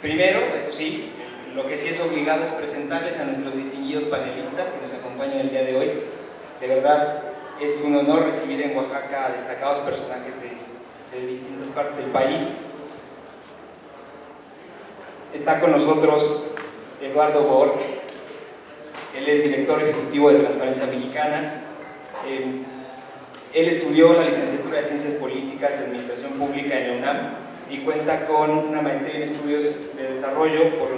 Primero, eso sí, lo que sí es obligado es presentarles a nuestros distinguidos panelistas que nos acompañan el día de hoy. De verdad, es un honor recibir en Oaxaca a destacados personajes de distintas partes del país. Está con nosotros Eduardo Borges, él es director ejecutivo de Transparencia Mexicana. Él estudió la licenciatura de Ciencias Políticas y Administración Pública en la UNAM y cuenta con una maestría en Estudios de Desarrollo por la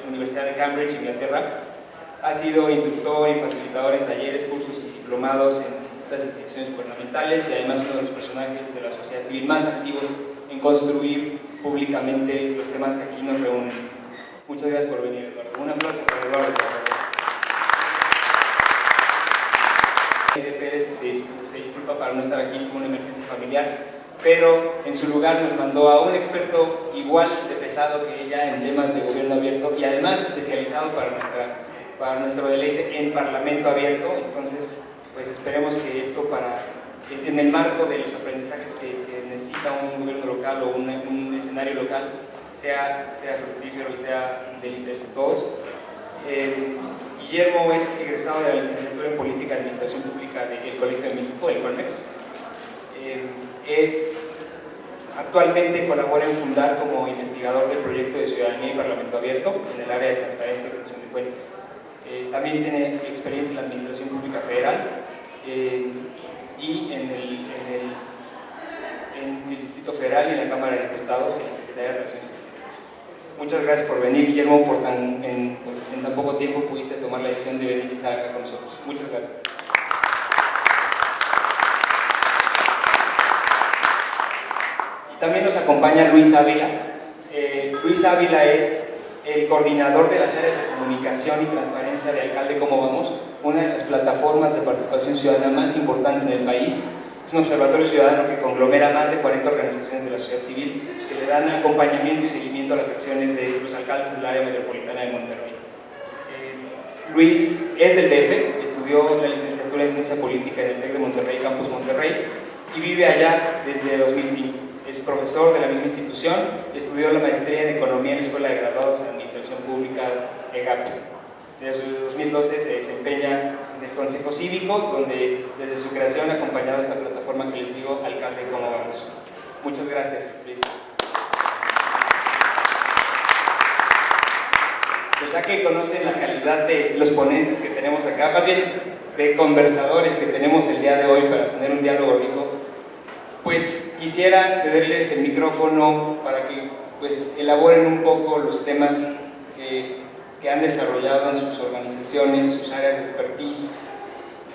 Universidad de Cambridge, Inglaterra. Ha sido instructor y facilitador en talleres, cursos y diplomados en distintas instituciones gubernamentales y además uno de los personajes de la sociedad civil más activos en construir públicamente los temas que aquí nos reúnen. Muchas gracias por venir, Eduardo. Un aplauso para Eduardo. Pérez, que se disculpa para no estar aquí por una emergencia familiar, pero en su lugar nos mandó a un experto igual de pesado que ella en temas de gobierno abierto y además especializado para nuestro deleite en Parlamento Abierto. Entonces, pues esperemos que esto en el marco de los aprendizajes que necesita un gobierno local o un escenario local sea fructífero y sea del interés de todos. Guillermo es egresado de la licenciatura en Política y Administración Pública del Colegio de México, el CONMEX. Actualmente colabora en Fundar como investigador del proyecto de Ciudadanía y Parlamento Abierto en el área de Transparencia y Rendición de Cuentas. También tiene experiencia en la Administración Pública Federal y en el Distrito Federal y en la Cámara de Diputados y en la Secretaría de Relaciones Exteriores. Muchas gracias por venir, Guillermo, en tan poco tiempo pudiste tomar la decisión de venir y estar acá con nosotros. Muchas gracias. Y también nos acompaña Luis Ávila. Luis Ávila es el coordinador de las áreas de comunicación y transparencia de Alcalde Cómo Vamos, una de las plataformas de participación ciudadana más importantes en el país. Es un observatorio ciudadano que conglomera más de 40 organizaciones de la sociedad civil que le dan acompañamiento y seguimiento a las acciones de los alcaldes del área metropolitana de Monterrey. Luis es del DF, estudió la licenciatura en Ciencia Política en el TEC de Monterrey, Campus Monterrey, y vive allá desde 2005. Es profesor de la misma institución, estudió la maestría en Economía en la Escuela de Graduados en Administración Pública EGAP. Desde 2012 se desempeña en el Consejo Cívico, donde desde su creación ha acompañado esta plataforma que les digo, Alcalde Cómo Vamos. Muchas gracias, Luis. Pues ya que conocen la calidad de los ponentes que tenemos acá, más bien de conversadores que tenemos el día de hoy para tener un diálogo rico, pues quisiera cederles el micrófono para que pues elaboren un poco los temas que han desarrollado en sus organizaciones, sus áreas de expertise,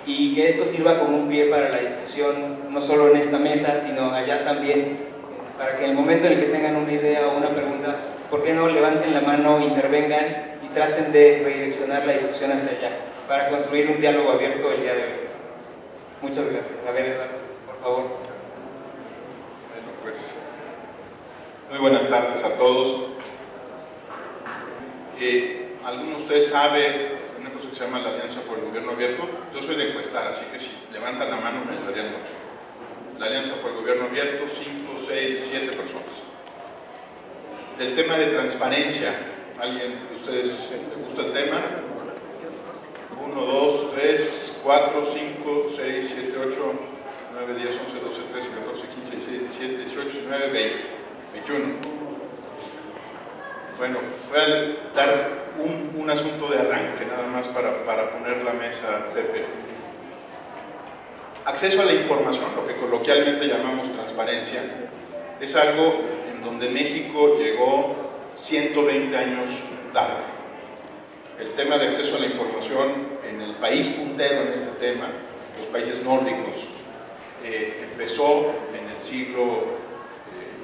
y que esto sirva como un pie para la discusión, no solo en esta mesa, sino allá también, para que en el momento en el que tengan una idea o una pregunta, ¿por qué no levanten la mano, intervengan y traten de redireccionar la discusión hacia allá, para construir un diálogo abierto el día de hoy? Muchas gracias. A ver, Eduardo, por favor. Bueno, pues, muy buenas tardes a todos. ¿Alguno de ustedes sabe una cosa que se llama la Alianza por el Gobierno Abierto? Yo soy de encuestar, así que si levantan la mano me ayudarían mucho. La Alianza por el Gobierno Abierto, 5, 6, 7 personas. Del tema de transparencia, ¿alguien de ustedes le gusta el tema? 1, 2, 3, 4, 5, 6, 7, 8, 9, 10, 11, 12, 13, 14, 15, 16, 17, 18, 19, 20, 21. Bueno, voy a dar un asunto de arranque, nada más para poner la mesa, Pepe. Acceso a la información, lo que coloquialmente llamamos transparencia, es algo en donde México llegó 120 años tarde. El tema de acceso a la información en el país puntero en este tema, los países nórdicos, empezó en el siglo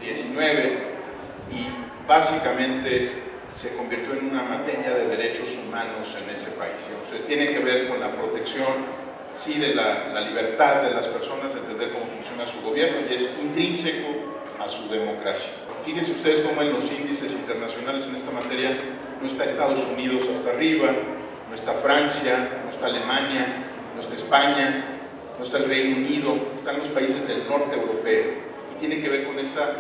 XIX y básicamente se convirtió en una materia de derechos humanos en ese país. O sea, tiene que ver con la protección, sí, de la libertad de las personas, de entender cómo funciona su gobierno, y es intrínseco a su democracia. Fíjense ustedes cómo en los índices internacionales en esta materia no está Estados Unidos hasta arriba, no está Francia, no está Alemania, no está España, no está el Reino Unido, están los países del norte europeo, y tiene que ver con esta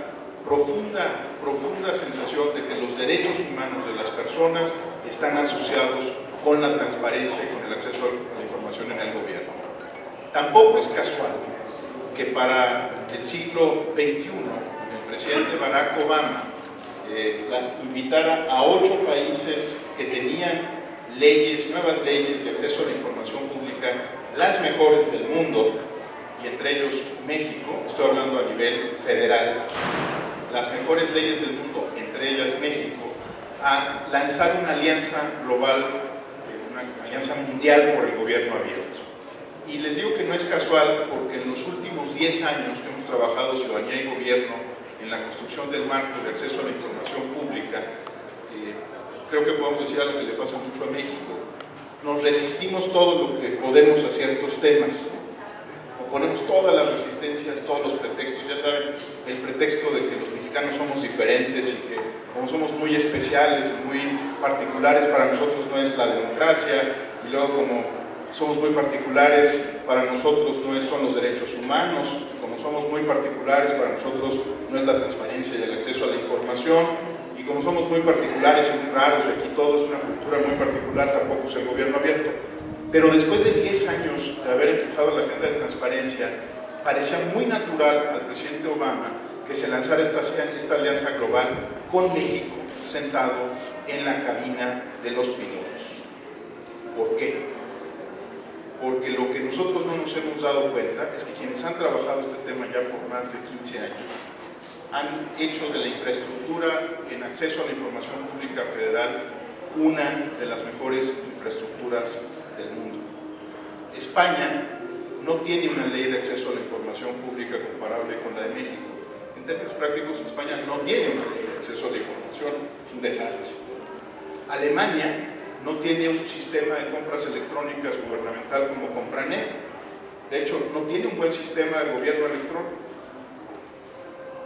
profunda sensación de que los derechos humanos de las personas están asociados con la transparencia y con el acceso a la información en el gobierno. Tampoco es casual que para el siglo XXI el presidente Barack Obama invitara a 8 países que tenían nuevas leyes de acceso a la información pública, las mejores del mundo, y entre ellos México, estoy hablando a nivel federal, las mejores leyes del mundo, entre ellas México, a lanzar una alianza global, una alianza mundial por el gobierno abierto. Y les digo que no es casual porque en los últimos 10 años que hemos trabajado Ciudadanía y Gobierno en la construcción del marco de acceso a la información pública, creo que podemos decir algo que le pasa mucho a México. Nos resistimos todo lo que podemos a ciertos temas. Ponemos todas las resistencias, todos los pretextos, ya saben, el pretexto de que los mexicanos somos diferentes y que como somos muy especiales y muy particulares, para nosotros no es la democracia, y luego como somos muy particulares, para nosotros no son los derechos humanos, y como somos muy particulares, para nosotros no es la transparencia y el acceso a la información, y como somos muy particulares y muy raros, y aquí todo es una cultura muy particular, tampoco es el gobierno abierto. Pero después de 10 años de haber empujado la agenda de transparencia, parecía muy natural al presidente Obama que se lanzara esta alianza global con México sentado en la cabina de los pilotos. ¿Por qué? Porque lo que nosotros no nos hemos dado cuenta es que quienes han trabajado este tema ya por más de 15 años han hecho de la infraestructura en acceso a la información pública federal una de las mejores infraestructuras del mundo. España no tiene una ley de acceso a la información pública comparable con la de México. En términos prácticos, España no tiene una ley de acceso a la información, es un desastre. Alemania no tiene un sistema de compras electrónicas gubernamental como Compranet. De hecho, no tiene un buen sistema de gobierno electrónico.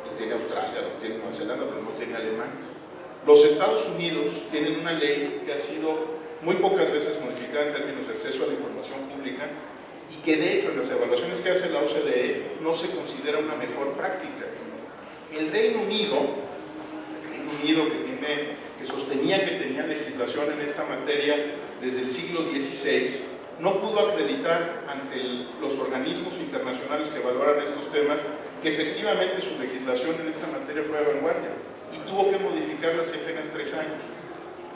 Lo tiene Australia, lo tiene Nueva Zelanda, pero no tiene Alemania. Los Estados Unidos tienen una ley que ha sido muy pocas veces modificada en términos de acceso a la información pública y que de hecho en las evaluaciones que hace la OCDE no se considera una mejor práctica. El Reino Unido que sostenía que tenía legislación en esta materia desde el siglo XVI, no pudo acreditar ante los organismos internacionales que valoran estos temas que efectivamente su legislación en esta materia fue de vanguardia y tuvo que modificarla hace apenas 3 años.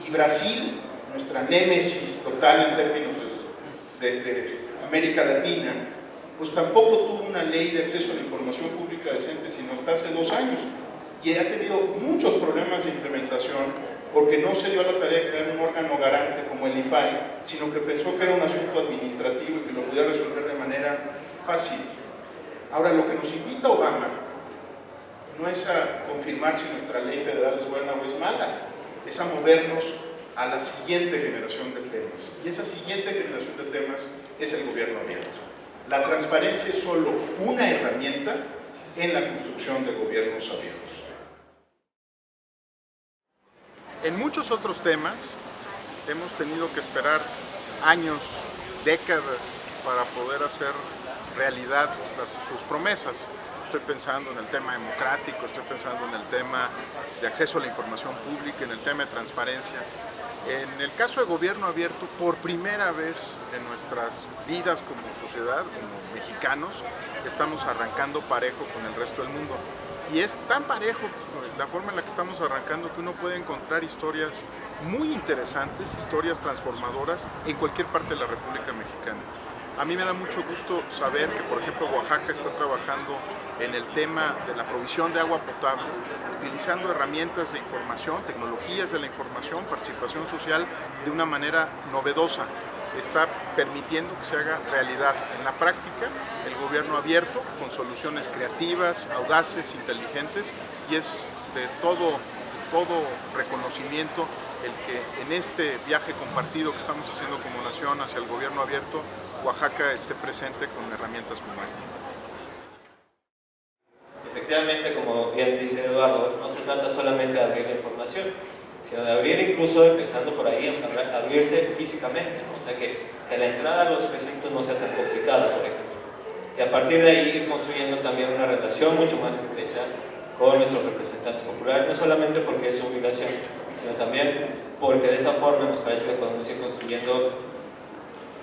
Y Brasil, nuestra némesis total en términos de América Latina, pues tampoco tuvo una ley de acceso a la información pública decente sino hasta hace 2 años y ha tenido muchos problemas de implementación porque no se dio a la tarea de crear un órgano garante como el IFAI, sino que pensó que era un asunto administrativo y que lo podía resolver de manera fácil. Ahora, lo que nos invita Obama no es a confirmar si nuestra ley federal es buena o es mala, es a movernos a la siguiente generación de temas. Y esa siguiente generación de temas es el gobierno abierto. La transparencia es solo una herramienta en la construcción de gobiernos abiertos. En muchos otros temas hemos tenido que esperar años, décadas para poder hacer realidad sus promesas. Estoy pensando en el tema democrático, estoy pensando en el tema de acceso a la información pública, en el tema de transparencia. En el caso de gobierno abierto, por primera vez en nuestras vidas como sociedad, como mexicanos, estamos arrancando parejo con el resto del mundo. Y es tan parejo la forma en la que estamos arrancando que uno puede encontrar historias muy interesantes, historias transformadoras en cualquier parte de la República Mexicana. A mí me da mucho gusto saber que, por ejemplo, Oaxaca está trabajando en el tema de la provisión de agua potable, utilizando herramientas de información, tecnologías de la información, participación social de una manera novedosa. Está permitiendo que se haga realidad en la práctica el gobierno abierto con soluciones creativas, audaces, inteligentes, y es de todo reconocimiento el que en este viaje compartido que estamos haciendo como nación hacia el gobierno abierto, Oaxaca esté presente con herramientas como esta. Efectivamente, como bien dice Eduardo, no se trata solamente de abrir la información, sino de abrir incluso, empezando por ahí, abrirse físicamente, ¿no? O sea, que la entrada a los recintos no sea tan complicada, por ejemplo. Y a partir de ahí ir construyendo también una relación mucho más estrecha con nuestros representantes populares, no solamente porque es su obligación, sino también porque de esa forma nos parece que podemos ir construyendo,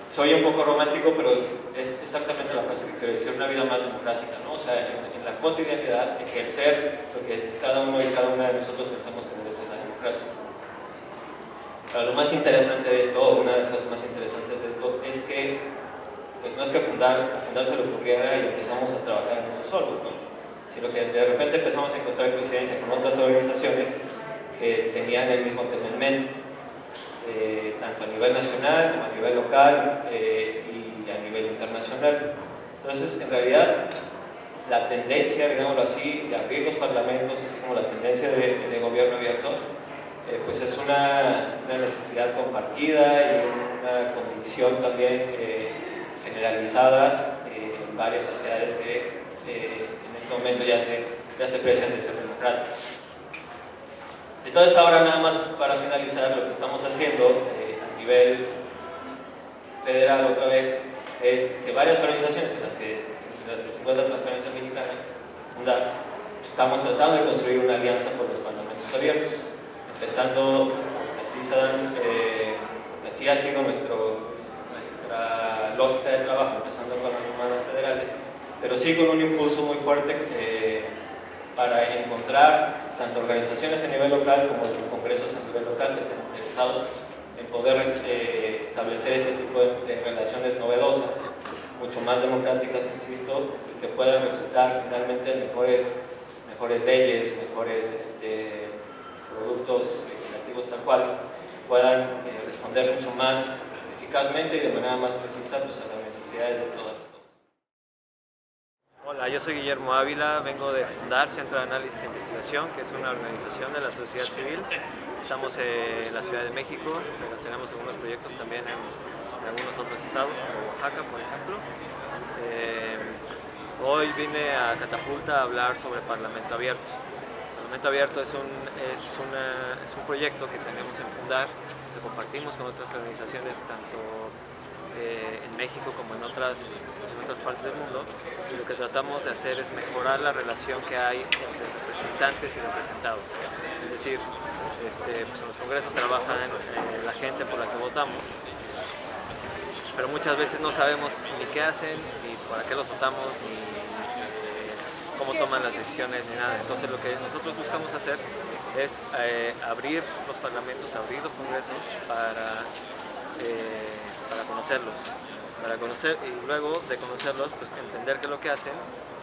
soy un poco romántico, pero es exactamente la frase que quiero decir, una vida más democrática, ¿no? O sea, en la cotidianidad, ejercer lo que cada uno y cada una de nosotros pensamos que debe ser la democracia. Pero lo más interesante de esto, o una de las cosas más interesantes de esto, es que pues no es que a Fundar se le ocurriera y empezamos a trabajar en eso solos, ¿no? Sino que de repente empezamos a encontrar coincidencia con otras organizaciones que tenían el mismo tema en mente, tanto a nivel nacional como a nivel local y a nivel internacional. Entonces, en realidad, la tendencia, digámoslo así, de abrir los parlamentos, así como la tendencia de gobierno abierto, pues es una necesidad compartida y una convicción también generalizada en varias sociedades que en este momento ya se precian de ser democráticas. Entonces ahora nada más para finalizar, lo que estamos haciendo a nivel federal otra vez es que varias organizaciones en las que se encuentra Transparencia Mexicana, Fundar, estamos tratando de construir una alianza por los parlamentos abiertos, empezando, que así ha sido nuestra lógica de trabajo, empezando con las hermanas federales, pero sí con un impulso muy fuerte para encontrar tanto organizaciones a nivel local como congresos a nivel local que estén interesados en poder establecer este tipo de relaciones novedosas, mucho más democráticas, insisto, y que puedan resultar finalmente en mejores leyes, mejores productos legislativos tal cual, puedan responder mucho más eficazmente y de manera más precisa pues, a las necesidades de todas. Hola, yo soy Guillermo Ávila, vengo de Fundar, Centro de Análisis e Investigación, que es una organización de la sociedad civil. Estamos en la Ciudad de México, pero tenemos algunos proyectos también en algunos otros estados, como Oaxaca, por ejemplo. Hoy vine a Catapulta a hablar sobre Parlamento Abierto. Parlamento Abierto es un proyecto que tenemos en Fundar, que compartimos con otras organizaciones, tanto en México como en otras partes del mundo, y lo que tratamos de hacer es mejorar la relación que hay entre representantes y representados. Es decir, pues en los congresos trabajan la gente por la que votamos, pero muchas veces no sabemos ni qué hacen, ni para qué los votamos, ni cómo toman las decisiones, ni nada. Entonces lo que nosotros buscamos hacer es abrir los parlamentos, abrir los congresos para conocerlos, y luego de conocerlos, pues entender qué es lo que hacen,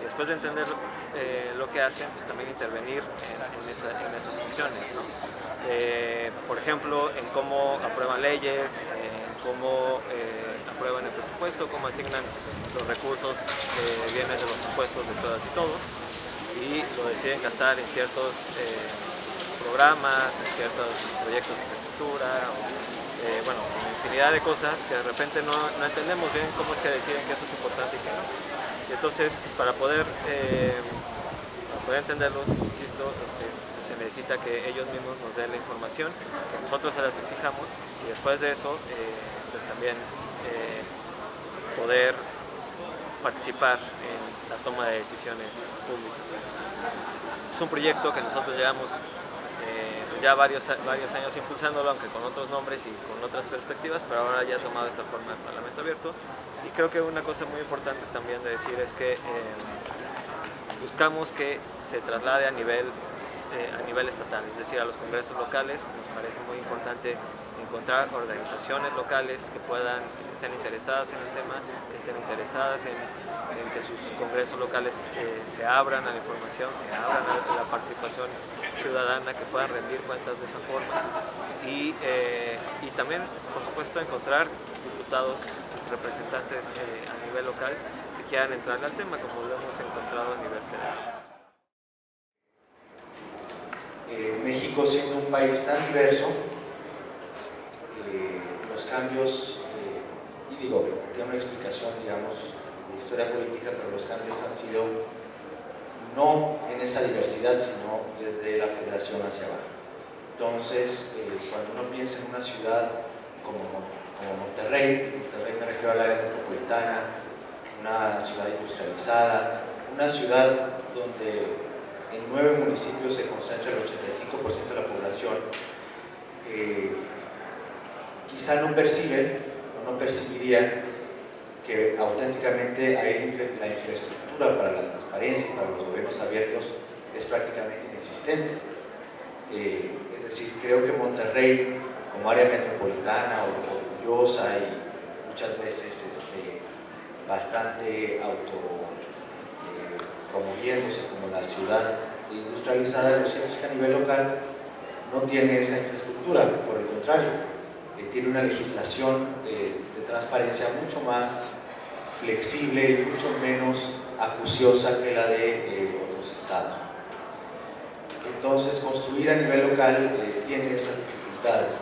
y después de entender lo que hacen, pues también intervenir en esas funciones, ¿no? Por ejemplo, en cómo aprueban leyes, en cómo aprueban el presupuesto, cómo asignan los recursos que vienen de los impuestos de todas y todos, y lo deciden gastar en ciertos programas, en ciertos proyectos de infraestructura, bueno, infinidad de cosas que de repente no entendemos bien cómo es que deciden que eso es importante y que no. Y entonces, pues, para poder entenderlos, insisto, pues se necesita que ellos mismos nos den la información, que nosotros se las exijamos, y después de eso, pues también poder participar en la toma de decisiones públicas. Es un proyecto que nosotros llevamos ya varios años impulsándolo, aunque con otros nombres y con otras perspectivas, pero ahora ya ha tomado esta forma de Parlamento Abierto. Y creo que una cosa muy importante también de decir es que buscamos que se traslade a nivel estatal, es decir, a los congresos locales. Nos parece muy importante encontrar organizaciones locales que estén interesadas en el tema, que estén interesadas en que sus congresos locales se abran a la información, se abran a la participación ciudadana, que puedan rendir cuentas de esa forma, y también, por supuesto, encontrar diputados, representantes a nivel local que quieran entrar al tema, como lo hemos encontrado a nivel federal. México, siendo un país tan diverso, los cambios, y digo, tiene una explicación, digamos, de historia política, pero los cambios han sido no en esa diversidad, sino desde la federación hacia abajo. Entonces, cuando uno piensa en una ciudad como Monterrey me refiero al área metropolitana, una ciudad industrializada, una ciudad donde en 9 municipios se concentra el 85% de la población, quizá no percibe o no percibiría que auténticamente hay la infraestructura para la transparencia y para los gobiernos abiertos es prácticamente inexistente. Es decir, creo que Monterrey, como área metropolitana, orgullosa y muchas veces bastante promoviéndose como la ciudad industrializada, lo cierto es que a nivel local no tiene esa infraestructura, por el contrario, tiene una legislación de transparencia mucho más flexible y mucho menos acuciosa que la de otros estados. Entonces, construir a nivel local tiene esas dificultades.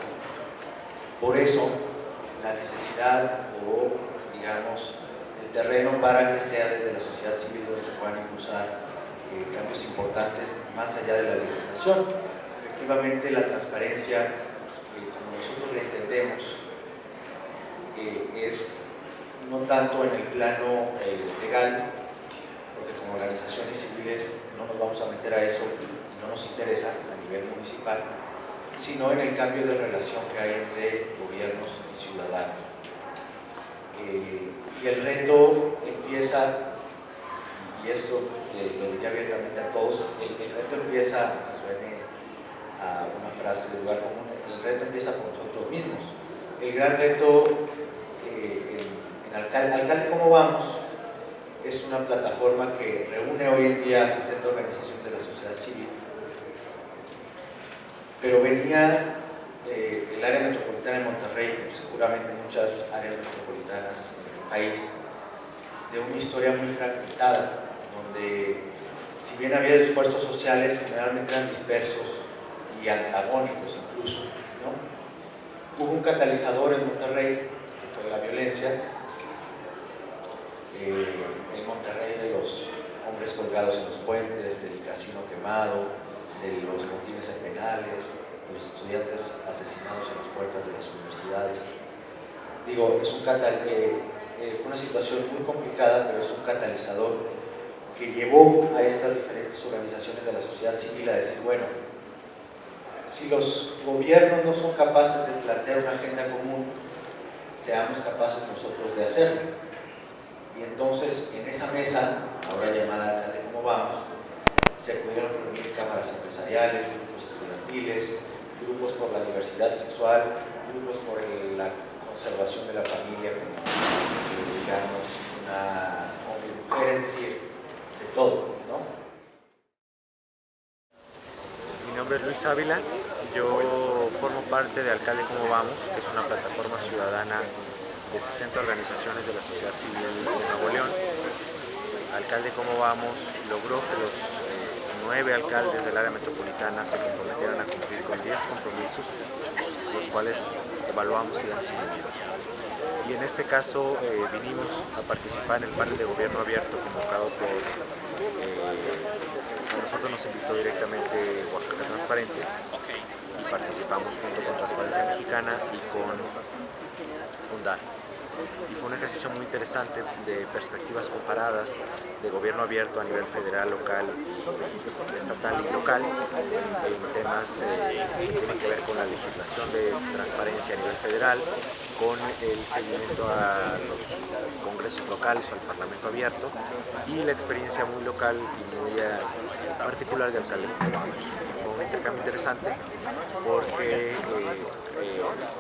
Por eso, la necesidad o, digamos, el terreno para que sea desde la sociedad civil donde se puedan impulsar cambios importantes más allá de la legislación. Efectivamente, la transparencia, como nosotros la entendemos, es no tanto en el plano legal, porque como organizaciones civiles no nos vamos a meter a eso y no nos interesa a nivel municipal, sino en el cambio de relación que hay entre gobiernos y ciudadanos. Y el reto empieza, y esto lo diría abiertamente a todos, el reto empieza, que suene a una frase de lugar común, el reto empieza por nosotros mismos. El gran reto en Alcalde Cómo Vamos es una plataforma que reúne hoy en día a 60 organizaciones de la sociedad civil, pero venía el área metropolitana de Monterrey, como seguramente muchas áreas metropolitanas en el país, de una historia muy fragmentada, donde si bien había esfuerzos sociales, generalmente eran dispersos y antagónicos incluso, ¿no? Hubo un catalizador en Monterrey, que fue la violencia, el Monterrey de los hombres colgados en los puentes, del casino quemado, de los motines en penales, de los estudiantes asesinados en las puertas de las universidades. Digo, fue una situación muy complicada, pero es un catalizador que llevó a estas diferentes organizaciones de la sociedad civil a decir, bueno, si los gobiernos no son capaces de plantear una agenda común, seamos capaces nosotros de hacerlo. Y entonces, en esa mesa, ahora llamada Alcalde Cómo Vamos, se pudieron reunir cámaras empresariales, grupos estudiantiles, grupos por la diversidad sexual, grupos por la conservación de la familia, digamos, una hombre y mujer, es decir, de todo, ¿no? Mi nombre es Luis Ávila, yo formo parte de Alcalde Cómo Vamos, que es una plataforma ciudadana de 60 organizaciones de la sociedad civil de Nuevo León. Alcalde Cómo Vamos logró que los 9 alcaldes del área metropolitana se comprometieran a cumplir con 10 compromisos, los cuales evaluamos y damos seguimiento. Y en este caso vinimos a participar en el panel de gobierno abierto convocado por a nosotros nos invitó directamente Oaxaca Transparente y participamos junto con Transparencia Mexicana y con Fundar. Y fue un ejercicio muy interesante de perspectivas comparadas de gobierno abierto a nivel federal, local, estatal y local en temas que tienen que ver con la legislación de transparencia a nivel federal, con el seguimiento a los congresos locales o al Parlamento abierto y la experiencia muy local y muy particular de Alcalde Cómo Vamos. Fue un intercambio interesante porque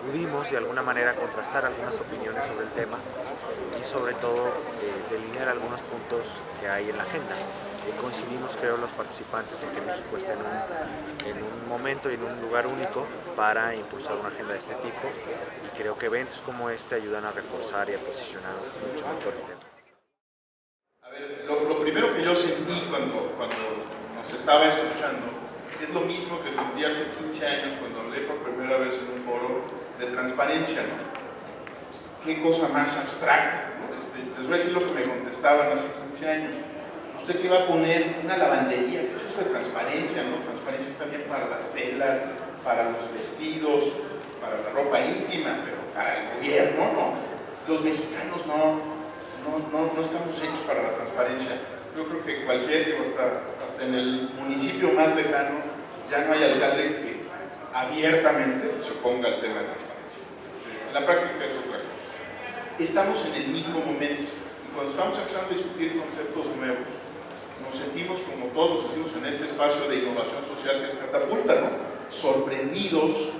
pudimos de alguna manera contrastar algunas opiniones sobre el tema y sobre todo delinear algunos puntos que hay en la agenda. Coincidimos, creo, los participantes en que México está en un momento y en un lugar único para impulsar una agenda de este tipo y creo que eventos como este ayudan a reforzar y a posicionar mucho mejor el tema. A ver, lo primero que yo sentí cuando nos estaba escuchando es lo mismo que sentí hace 15 años cuando hablé por primera vez en un foro de transparencia, ¿no? Qué cosa más abstracta, ¿no? Les voy a decir lo que me contestaban hace 15 años. ¿Usted qué va a poner? Una lavandería. ¿Qué es eso de transparencia, no? Transparencia está bien para las telas, para los vestidos, para la ropa íntima, pero para el gobierno, ¿no? Los mexicanos no estamos hechos para la transparencia. Yo creo que cualquier, hasta en el municipio más lejano, ya no hay alcalde que abiertamente se oponga al tema de transparencia. En la práctica es otra cosa. Estamos en el mismo momento, y cuando estamos empezando a discutir conceptos nuevos, nos sentimos, como todos nos sentimos en este espacio de innovación social que es Catapulta, ¿no? Sorprendidos,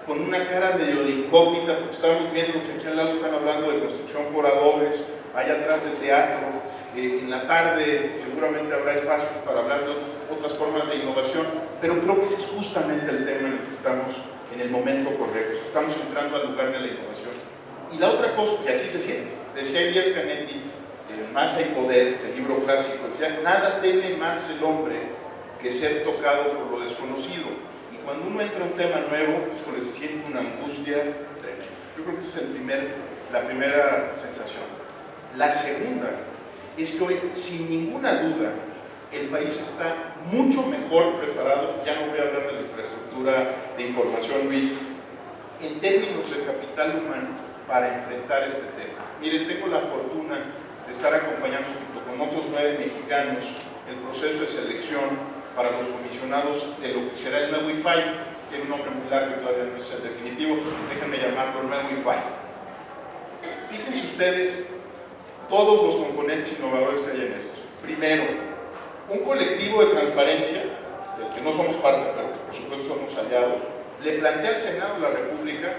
con una cara medio de incógnita, porque estamos viendo que aquí al lado están hablando de construcción por adobes, allá atrás del teatro, en la tarde seguramente habrá espacios para hablar de otras formas de innovación, pero creo que ese es justamente el tema en el que estamos en el momento correcto, estamos entrando al lugar de la innovación. Y la otra cosa, y así se siente, decía Elías Canetti, Masa y Poder, este libro clásico, decía, nada teme más el hombre que ser tocado por lo desconocido. Y cuando uno entra a un tema nuevo, es porque se siente una angustia tremenda. Yo creo que esa es la primera sensación. La segunda es que hoy, sin ninguna duda, el país está mucho mejor preparado, ya no voy a hablar de la infraestructura de información, Luis, en términos de capital humano para enfrentar este tema. Miren, tengo la fortuna de estar acompañando junto con otros 9 mexicanos el proceso de selección para los comisionados de lo que será el nuevo IFAI. Tiene un nombre muy largo y todavía no es el definitivo, déjenme llamarlo el nuevo IFAI. Fíjense ustedes todos los componentes innovadores que hay en esto. Primero, un colectivo de transparencia, del que no somos parte, pero que por supuesto somos aliados, le plantea al Senado de la República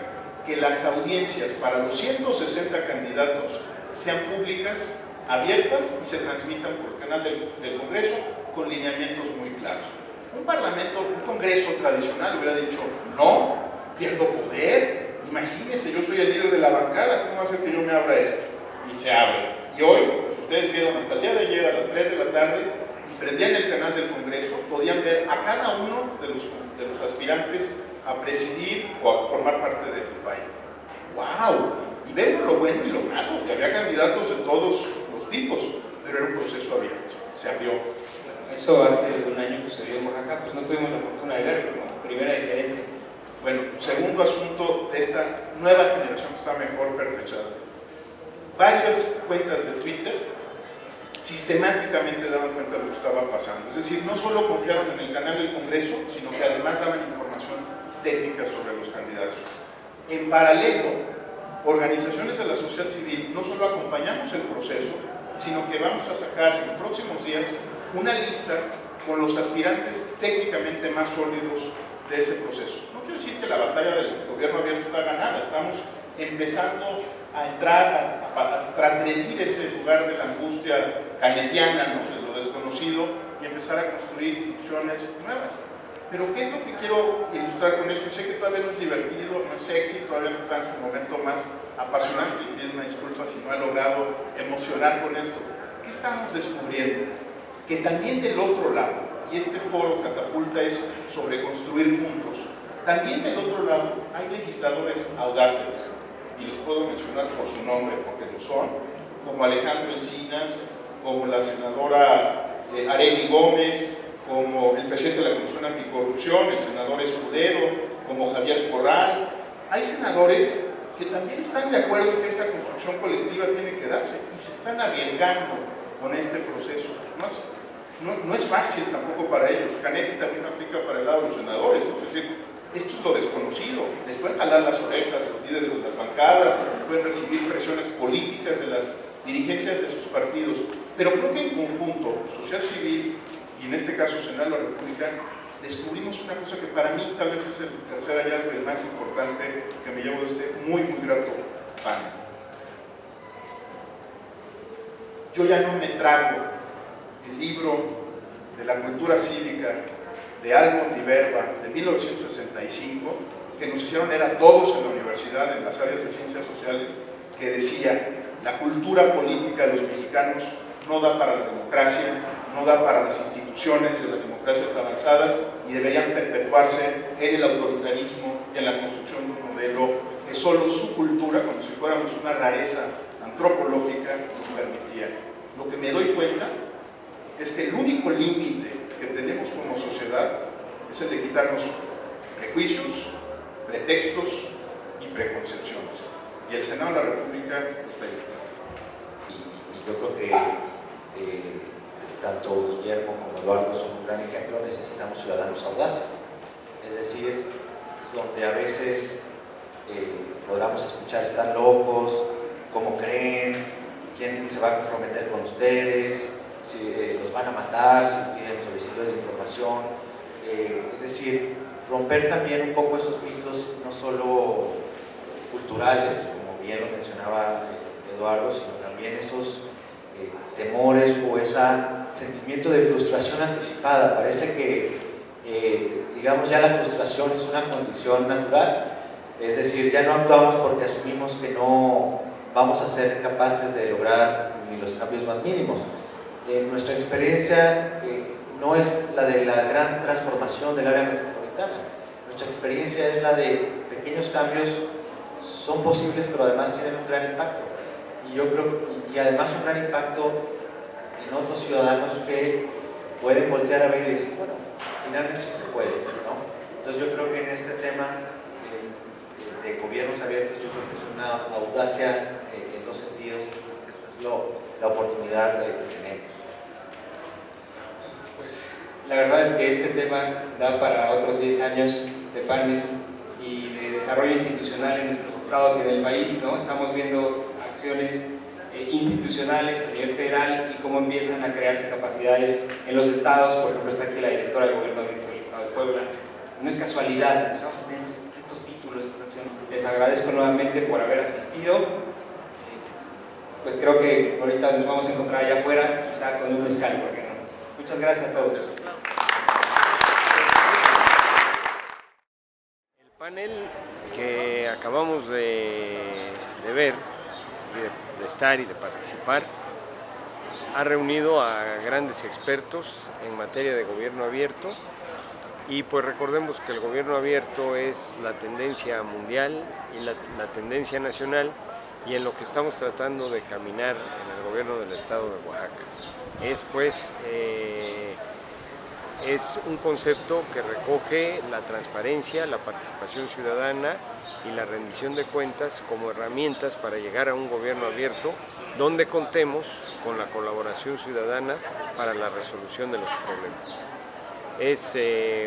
que las audiencias para los 160 candidatos sean públicas, abiertas y se transmitan por el canal del Congreso con lineamientos muy claros. Un parlamento, un Congreso tradicional hubiera dicho, no, pierdo poder, imagínense, yo soy el líder de la bancada, ¿cómo va a ser que yo me abra esto? Y se abre. Y hoy, pues ustedes vieron hasta el día de ayer a las 3 de la tarde, y prendían el canal del Congreso, podían ver a cada uno de los aspirantes a presidir o a formar parte del IFAI. ¡Wow! Y vemos lo bueno y lo malo, y había candidatos de todos los tipos, pero era un proceso abierto, se abrió. Eso hace un año que sucedió en Oaxaca, pues no tuvimos la fortuna de verlo, ¿no? Primera diferencia. Bueno, segundo asunto de esta nueva generación que está mejor pertrechada. Varias cuentas de Twitter sistemáticamente daban cuenta de lo que estaba pasando. Es decir, no solo confiaron en el canal del Congreso, sino que además daban información técnica sobre los candidatos. En paralelo, organizaciones de la sociedad civil no solo acompañamos el proceso, sino que vamos a sacar en los próximos días una lista con los aspirantes técnicamente más sólidos de ese proceso. No quiero decir que la batalla del gobierno abierto está ganada, estamos empezando a entrar, a transgredir ese lugar de la angustia canetiana, ¿no? De lo desconocido, y empezar a construir instituciones nuevas. Pero ¿qué es lo que quiero ilustrar con esto? Sé que todavía no es divertido, no es sexy, todavía no está en su momento más apasionante, y pido una disculpa si no he logrado emocionar con esto. ¿Qué estamos descubriendo? Que también del otro lado, y este foro Catapulta es sobre construir juntos, también del otro lado hay legisladores audaces, y los puedo mencionar por su nombre, porque lo son, como Alejandro Encinas, como la senadora Arely Gómez, como el presidente de la Comisión Anticorrupción, el senador Escudero, como Javier Corral. Hay senadores que también están de acuerdo en que esta construcción colectiva tiene que darse y se están arriesgando con este proceso. No es fácil tampoco para ellos. Canetti también aplica para el lado de los senadores, ¿no? Es decir, esto es lo desconocido. Les pueden jalar las orejas los líderes de las bancadas, pueden recibir presiones políticas de las dirigencias de sus partidos, pero creo que en conjunto, sociedad civil y en este caso Senado de la República, descubrimos una cosa que para mí tal vez es el tercer hallazgo y el más importante que me llevo de este muy grato panel. Yo ya no me trago el libro de la cultura cívica de Almond y Verba de 1965, que nos hicieron leer a todos en la universidad, en las áreas de ciencias sociales, que decía, la cultura política de los mexicanos no da para la democracia, no da para las instituciones de las democracias avanzadas y deberían perpetuarse en el autoritarismo y en la construcción de un modelo que solo su cultura, como si fuéramos una rareza antropológica, nos permitía. Lo que me doy cuenta es que el único límite que tenemos como sociedad es el de quitarnos prejuicios, pretextos y preconcepciones. Y el Senado de la República lo está ilustrando. Y yo creo que tanto Guillermo como Eduardo son un gran ejemplo, necesitamos ciudadanos audaces. Es decir, donde a veces podamos escuchar están locos, cómo creen, quién se va a comprometer con ustedes, si los van a matar, si piden solicitudes de información. Es decir, romper también un poco esos mitos, no solo culturales, como bien lo mencionaba Eduardo, sino también esos temores o ese sentimiento de frustración anticipada. Parece que, digamos, ya la frustración es una condición natural, es decir, ya no actuamos porque asumimos que no vamos a ser capaces de lograr ni los cambios más mínimos. Nuestra experiencia no es la de la gran transformación del área metropolitana, nuestra experiencia es la de pequeños cambios, son posibles pero además tienen un gran impacto. Y yo creo, y además un gran impacto en otros ciudadanos que pueden voltear a ver y decir, bueno, finalmente sí se puede, ¿no? Entonces yo creo que en este tema de gobiernos abiertos, yo creo que es una audacia en dos sentidos, eso es la oportunidad que tenemos. Pues la verdad es que este tema da para otros 10 años de panel y de desarrollo institucional en nuestros estados y en el país, ¿no? Estamos viendo acciones institucionales a nivel federal y cómo empiezan a crearse capacidades en los estados. Por ejemplo, está aquí la directora del Gobierno Abierto del Estado de Puebla. No es casualidad, empezamos a tener estos títulos, estas acciones. Les agradezco nuevamente por haber asistido. Pues creo que ahorita nos vamos a encontrar allá afuera, quizá con un mezcal, ¿por qué no? Muchas gracias a todos. El panel que acabamos de ver, de estar y de participar, ha reunido a grandes expertos en materia de gobierno abierto y pues recordemos que el gobierno abierto es la tendencia mundial y la tendencia nacional y en lo que estamos tratando de caminar en el gobierno del estado de Oaxaca. Es un concepto que recoge la transparencia, la participación ciudadana y la rendición de cuentas como herramientas para llegar a un gobierno abierto donde contemos con la colaboración ciudadana para la resolución de los problemas. Es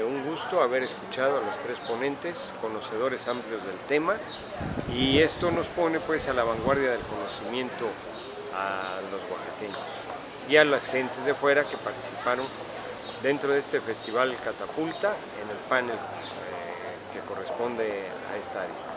un gusto haber escuchado a los tres ponentes, conocedores amplios del tema, y esto nos pone pues a la vanguardia del conocimiento a los oaxaqueños y a las gentes de fuera que participaron dentro de este festival Catapulta en el panel que corresponde a esta área.